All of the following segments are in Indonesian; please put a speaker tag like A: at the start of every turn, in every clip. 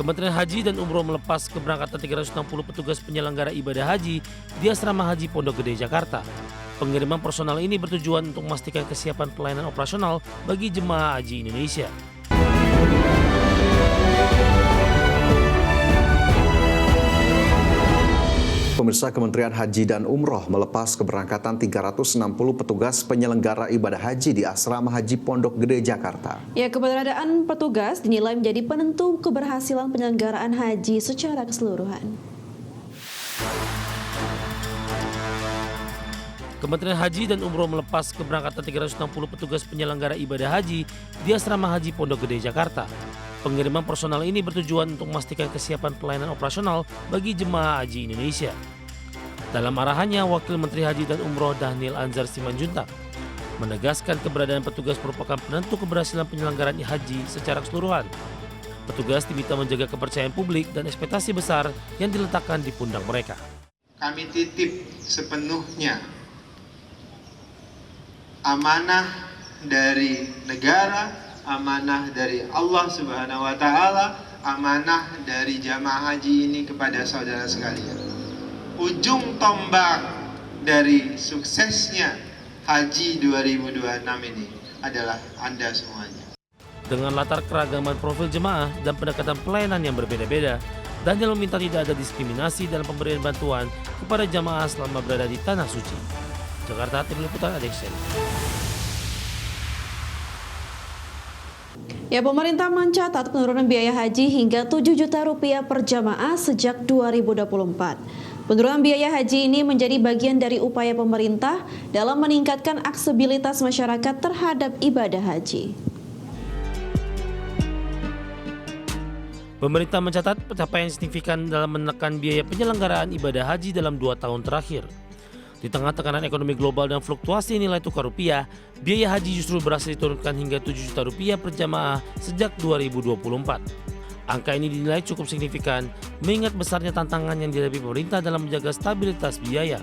A: Kementerian Haji dan Umroh melepas keberangkatan 360 petugas penyelenggara ibadah haji di Asrama Haji Pondok Gede, Jakarta. Pengiriman personal ini bertujuan untuk memastikan kesiapan pelayanan operasional bagi jemaah haji Indonesia.
B: Pemirsa, Kementerian Haji dan Umroh melepas keberangkatan 360 petugas penyelenggara ibadah haji di Asrama Haji Pondok Gede, Jakarta.
C: Ya, keberadaan petugas dinilai menjadi penentu keberhasilan penyelenggaraan haji secara keseluruhan.
A: Kementerian Haji dan Umroh melepas keberangkatan 360 petugas penyelenggara ibadah haji di Asrama Haji Pondok Gede, Jakarta. Pengiriman personal ini bertujuan untuk memastikan kesiapan pelayanan operasional bagi jemaah haji Indonesia. Dalam arahannya, Wakil Menteri Haji dan Umroh Dhanil Anzar Simanjuntak menegaskan keberadaan petugas merupakan penentu keberhasilan penyelenggaraan haji secara keseluruhan. Petugas diminta menjaga kepercayaan publik dan ekspektasi besar yang diletakkan di pundak mereka.
D: Kami titip sepenuhnya amanah dari negara, amanah dari Allah Subhanahu wa Ta'ala, amanah dari jamaah haji ini kepada saudara sekalian. Ujung tombak dari suksesnya Haji 2026 ini adalah Anda semuanya.
A: Dengan latar keragaman profil jemaah dan pendekatan pelayanan yang berbeda-beda, Daniel meminta tidak ada diskriminasi dalam pemberian bantuan kepada jamaah selama berada di Tanah Suci. Jakarta, Tim Liputan ADXN.
C: Ya, pemerintah mencatat penurunan biaya haji hingga 7 juta rupiah per jamaah sejak 2024. Penurunan biaya haji ini menjadi bagian dari upaya pemerintah dalam meningkatkan aksesibilitas masyarakat terhadap ibadah haji.
A: Pemerintah mencatat pencapaian signifikan dalam menekan biaya penyelenggaraan ibadah haji dalam 2 tahun terakhir. Di tengah tekanan ekonomi global dan fluktuasi nilai tukar rupiah, biaya haji justru berhasil diturunkan hingga 7 juta rupiah per jamaah sejak 2024. Angka ini dinilai cukup signifikan mengingat besarnya tantangan yang dihadapi pemerintah dalam menjaga stabilitas biaya.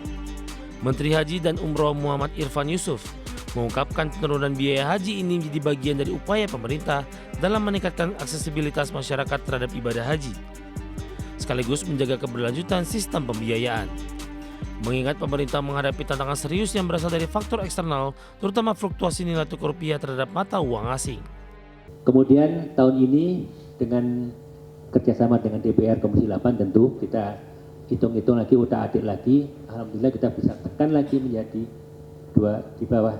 A: Menteri Haji dan Umroh Muhammad Irfan Yusuf mengungkapkan penurunan biaya haji ini menjadi bagian dari upaya pemerintah dalam meningkatkan aksesibilitas masyarakat terhadap ibadah haji, sekaligus menjaga keberlanjutan sistem pembiayaan. Mengingat pemerintah menghadapi tantangan serius yang berasal dari faktor eksternal, terutama fluktuasi nilai tukar rupiah terhadap mata uang asing.
E: Kemudian tahun ini dengan kerjasama dengan DPR Komisi 8 tentu kita hitung-hitung lagi, udah adil lagi. Alhamdulillah kita bisa tekan lagi menjadi di bawah,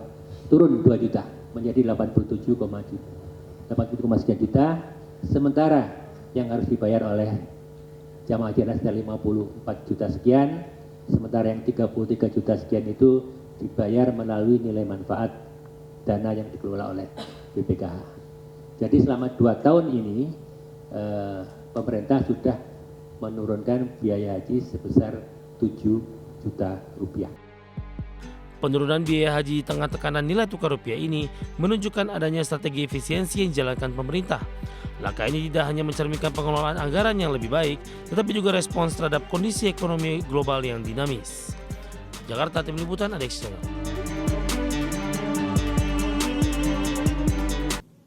E: turun 2 juta menjadi 87,sekian juta. Sementara yang harus dibayar oleh jamaah haji adalah 54 juta sekian. Sementara yang 33 juta sekian itu dibayar melalui nilai manfaat dana yang dikelola oleh BPKH. Jadi selama 2 tahun ini pemerintah sudah menurunkan biaya haji sebesar 7 juta rupiah.
A: Penurunan biaya haji di tengah tekanan nilai tukar rupiah ini menunjukkan adanya strategi efisiensi yang dijalankan pemerintah. Langkah ini tidak hanya mencerminkan pengelolaan anggaran yang lebih baik, tetapi juga respons terhadap kondisi ekonomi global yang dinamis. Jakarta, Tim Liputan ADXN.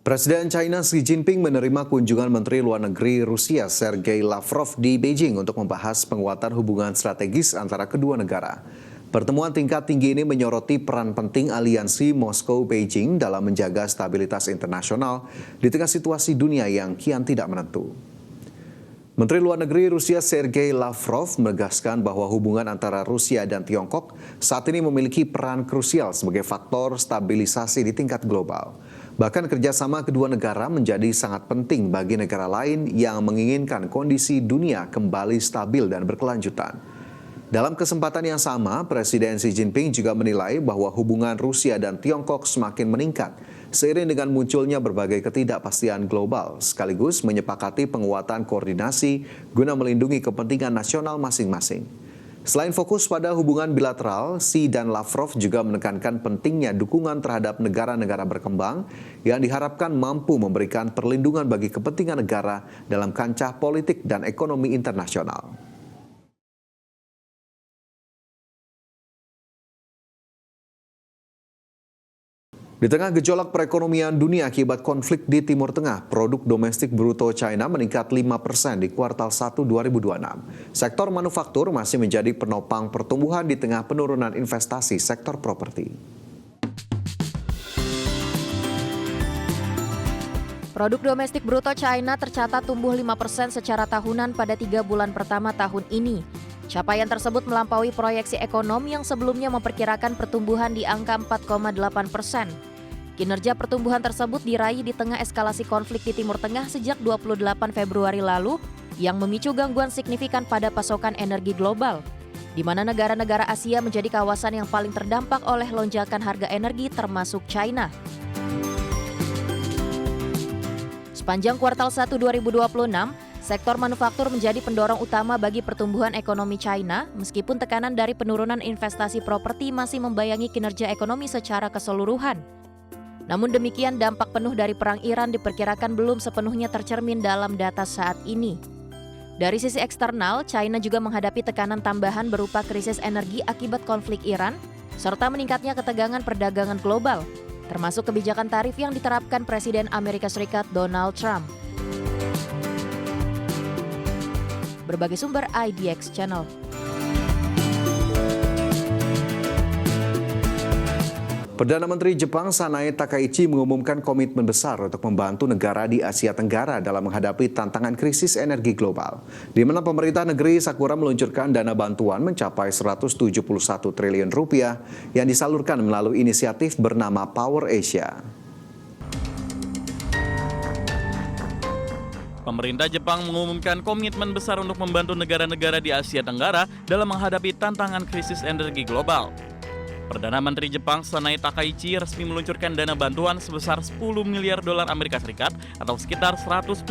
B: Presiden China Xi Jinping menerima kunjungan Menteri Luar Negeri Rusia Sergei Lavrov di Beijing untuk membahas penguatan hubungan strategis antara kedua negara. Pertemuan tingkat tinggi ini menyoroti peran penting aliansi Moskow-Beijing dalam menjaga stabilitas internasional di tengah situasi dunia yang kian tidak menentu. Menteri Luar Negeri Rusia Sergei Lavrov menegaskan bahwa hubungan antara Rusia dan Tiongkok saat ini memiliki peran krusial sebagai faktor stabilisasi di tingkat global. Bahkan kerjasama kedua negara menjadi sangat penting bagi negara lain yang menginginkan kondisi dunia kembali stabil dan berkelanjutan. Dalam kesempatan yang sama, Presiden Xi Jinping juga menilai bahwa hubungan Rusia dan Tiongkok semakin meningkat seiring dengan munculnya berbagai ketidakpastian global, sekaligus menyepakati penguatan koordinasi guna melindungi kepentingan nasional masing-masing. Selain fokus pada hubungan bilateral, Xi dan Lavrov juga menekankan pentingnya dukungan terhadap negara-negara berkembang yang diharapkan mampu memberikan perlindungan bagi kepentingan negara dalam kancah politik dan ekonomi internasional. Di tengah gejolak perekonomian dunia akibat konflik di Timur Tengah, produk domestik bruto China meningkat 5% di kuartal 1 2026. Sektor manufaktur masih menjadi penopang pertumbuhan di tengah penurunan investasi sektor properti.
F: Produk domestik bruto China tercatat tumbuh 5% secara tahunan pada 3 bulan pertama tahun ini. Capaian tersebut melampaui proyeksi ekonomi yang sebelumnya memperkirakan pertumbuhan di angka 4,8%. Kinerja pertumbuhan tersebut diraih di tengah eskalasi konflik di Timur Tengah sejak 28 Februari lalu yang memicu gangguan signifikan pada pasokan energi global, di mana negara-negara Asia menjadi kawasan yang paling terdampak oleh lonjakan harga energi termasuk China. Sepanjang kuartal 1 2026, sektor manufaktur menjadi pendorong utama bagi pertumbuhan ekonomi China, meskipun tekanan dari penurunan investasi properti masih membayangi kinerja ekonomi secara keseluruhan. Namun demikian, dampak penuh dari perang Iran diperkirakan belum sepenuhnya tercermin dalam data saat ini. Dari sisi eksternal, China juga menghadapi tekanan tambahan berupa krisis energi akibat konflik Iran, serta meningkatnya ketegangan perdagangan global, termasuk kebijakan tarif yang diterapkan Presiden Amerika Serikat Donald Trump. Berbagai sumber IDX Channel.
B: Perdana Menteri Jepang Sanae Takaichi mengumumkan komitmen besar untuk membantu negara di Asia Tenggara dalam menghadapi tantangan krisis energi global, di mana pemerintah negeri Sakura meluncurkan dana bantuan mencapai 171 triliun rupiah yang disalurkan melalui inisiatif bernama Power Asia.
G: Pemerintah Jepang mengumumkan komitmen besar untuk membantu negara-negara di Asia Tenggara dalam menghadapi tantangan krisis energi global. Perdana Menteri Jepang Sanae Takaichi resmi meluncurkan dana bantuan sebesar 10 miliar dolar Amerika Serikat atau sekitar 171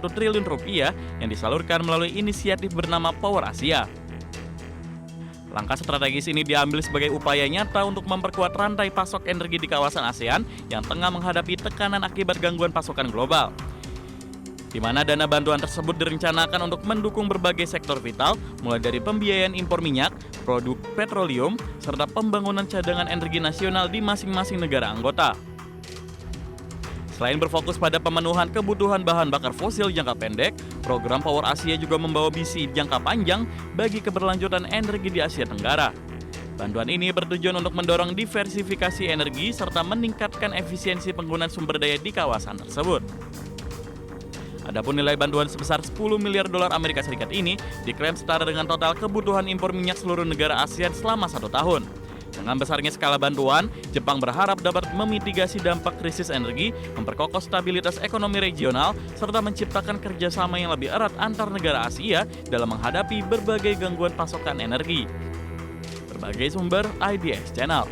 G: triliun rupiah yang disalurkan melalui inisiatif bernama Power Asia. Langkah strategis ini diambil sebagai upaya nyata untuk memperkuat rantai pasok energi di kawasan ASEAN yang tengah menghadapi tekanan akibat gangguan pasokan global, di mana dana bantuan tersebut direncanakan untuk mendukung berbagai sektor vital, mulai dari pembiayaan impor minyak, produk petroleum, serta pembangunan cadangan energi nasional di masing-masing negara anggota. Selain berfokus pada pemenuhan kebutuhan bahan bakar fosil jangka pendek, program Power Asia juga membawa misi jangka panjang bagi keberlanjutan energi di Asia Tenggara. Bantuan ini bertujuan untuk mendorong diversifikasi energi serta meningkatkan efisiensi penggunaan sumber daya di kawasan tersebut. Adapun nilai bantuan sebesar 10 miliar dolar Amerika Serikat ini diklaim setara dengan total kebutuhan impor minyak seluruh negara ASEAN selama 1 tahun. Dengan besarnya skala bantuan, Jepang berharap dapat memitigasi dampak krisis energi, memperkokoh stabilitas ekonomi regional, serta menciptakan kerjasama yang lebih erat antar negara Asia dalam menghadapi berbagai gangguan pasokan energi. Berbagai sumber IDX Channel.